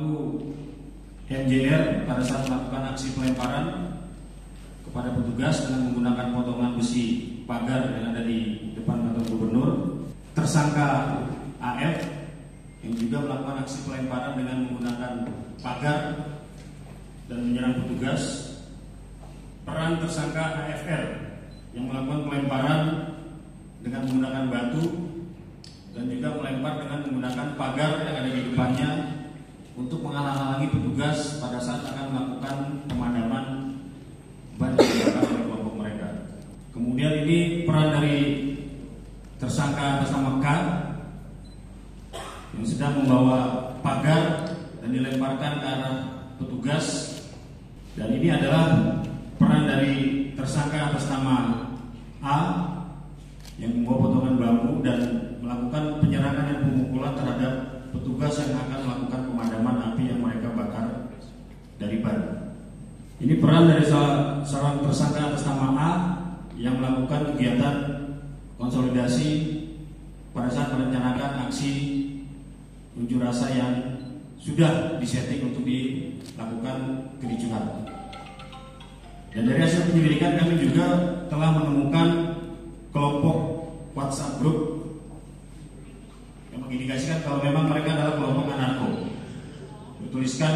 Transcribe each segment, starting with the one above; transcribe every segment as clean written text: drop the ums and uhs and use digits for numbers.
pelaku MJR pada saat melakukan aksi pelemparan kepada petugas dengan menggunakan potongan besi pagar yang ada di depan kantor gubernur. Tersangka AF yang juga melakukan aksi pelemparan dengan menggunakan pagar dan menyerang petugas. Peran tersangka AFR yang melakukan pelemparan dengan menggunakan batu dan juga melempar dengan menggunakan pagar yang ada di depannya untuk menghalang-halangi petugas pada saat akan melakukan pemadaman ban yang dibakar oleh kelompok mereka. Kemudian ini peran dari tersangka atas nama K yang sedang membawa pagar dan dilemparkan ke arah petugas, dan ini adalah peran dari tersangka atas nama A yang membawa potongan bambu dan melakukan penyerangan dan pemukulan terhadap petugas yang akan melakukan pemadaman api yang mereka bakar dari ban. Ini peran dari seorang tersangka atas nama A yang melakukan kegiatan konsolidasi pada saat merencanakan aksi unjuk rasa yang sudah disetting untuk dilakukan kericuhan. Dan dari hasil penyelidikan kami juga telah menemukan kelompok WhatsApp group yang mengindikasikan kalau memang mereka adalah kelompok anarko. Bertuliskan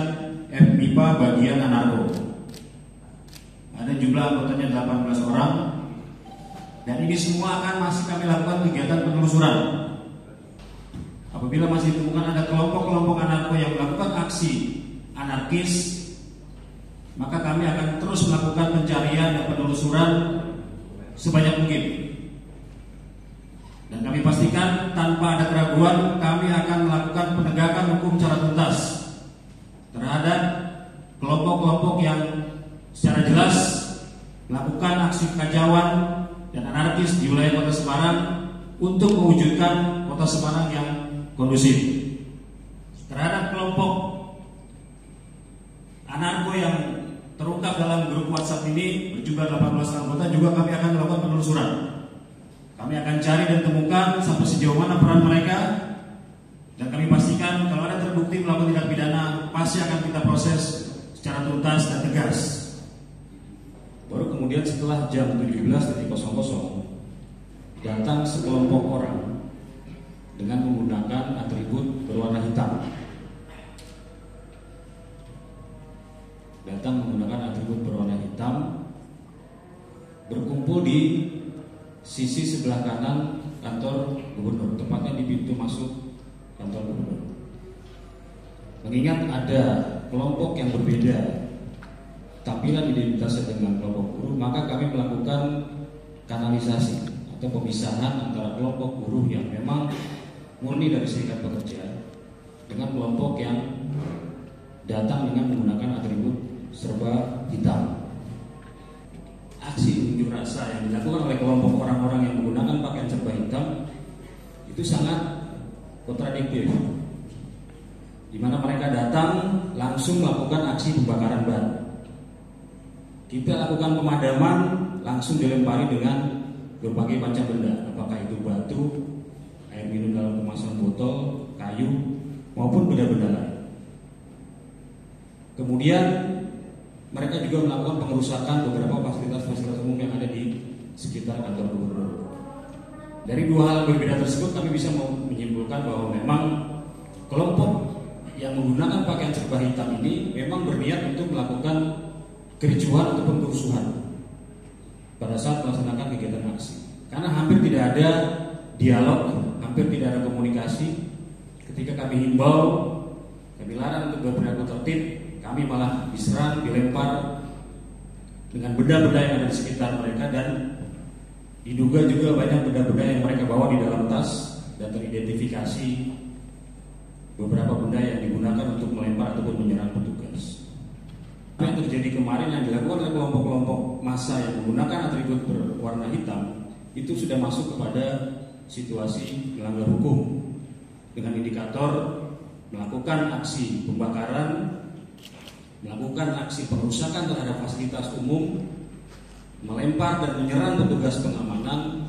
FMIPA bagian anarko. Ada jumlah anggotanya 18 orang. Dan ini semua akan masih kami lakukan kegiatan penelusuran. Apabila masih ditemukan ada kelompok-kelompok anarko yang melakukan aksi anarkis, maka kami akan terus melakukan pencarian dan penelusuran sebanyak mungkin. Dan kami pastikan tanpa ada keraguan kami akan melakukan penegakan hukum secara tuntas terhadap kelompok-kelompok yang secara jelas melakukan aksi kekacauan dan anarkis di wilayah Kota Semarang untuk mewujudkan Kota Semarang yang kondusif. Terhadap kelompok anarko yang terungkap dalam grup WhatsApp ini berjumlah 18 anggota juga kami akan melakukan penelusuran. Kami akan cari dan temukan sampai sejauh mana peran mereka, dan kami pastikan kalau ada terbukti melakukan tindak pidana pasti akan kita proses secara tuntas dan tegas. Baru kemudian setelah jam 17.00 datang sekelompok orang dengan menggunakan atribut berwarna hitam. Datang menggunakan atribut berwarna hitam, berkumpul di sisi sebelah kanan kantor gubernur, tepatnya di pintu masuk kantor gubernur. Mengingat ada kelompok yang berbeda tampilan identitasnya dengan kelompok buruh, maka kami melakukan kanalisasi atau pemisahan antara kelompok buruh yang memang murni dari serikat pekerja dengan kelompok yang datang dengan menggunakan atribut serba hitam. Aksi unjuk rasa yang dilakukan oleh kelompok orang-orang yang menggunakan pakaian serba hitam itu sangat kontradiktif, di mana mereka datang langsung melakukan aksi pembakaran ban. Kita lakukan pemadaman langsung dilempari dengan berbagai macam benda, apakah itu batu, air minum dalam kemasan botol, kayu, maupun benda-benda lain. Kemudian mereka juga melakukan pengerusakan beberapa fasilitas-fasilitas umum yang ada di sekitar kantor gubernur. Dari dua hal berbeda tersebut kami bisa menyimpulkan bahwa memang kelompok yang menggunakan pakaian serba hitam ini memang berniat untuk melakukan kericuhan ataupun kerusuhan pada saat melaksanakan kegiatan aksi. Karena hampir tidak ada dialog, hampir tidak ada komunikasi. Ketika kami himbau, kami larang untuk berperilaku tertib, kami malah diserang, dilempar dengan benda-benda yang ada di sekitar mereka, dan diduga juga banyak benda-benda yang mereka bawa di dalam tas, dan teridentifikasi beberapa benda yang digunakan untuk melempar ataupun menyerang petugas. Apa yang terjadi kemarin yang dilakukan oleh kelompok-kelompok massa yang menggunakan atribut berwarna hitam itu sudah masuk kepada situasi melanggar hukum dengan indikator melakukan aksi pembakaran, melakukan aksi perusakan terhadap fasilitas umum, melempar dan menyerang petugas pengamanan,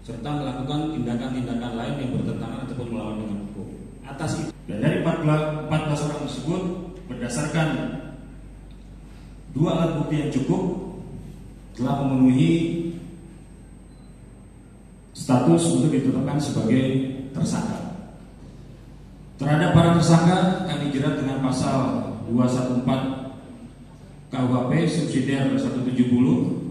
serta melakukan tindakan-tindakan lain yang bertentangan ataupun melawan dengan hukum. Atas itu Dan dari 14 orang tersebut, berdasarkan 2 alat bukti yang cukup, telah memenuhi status untuk ditetapkan sebagai tersangka. Terhadap para tersangka kami jerat dengan pasal 214 KUHP subsidiar 170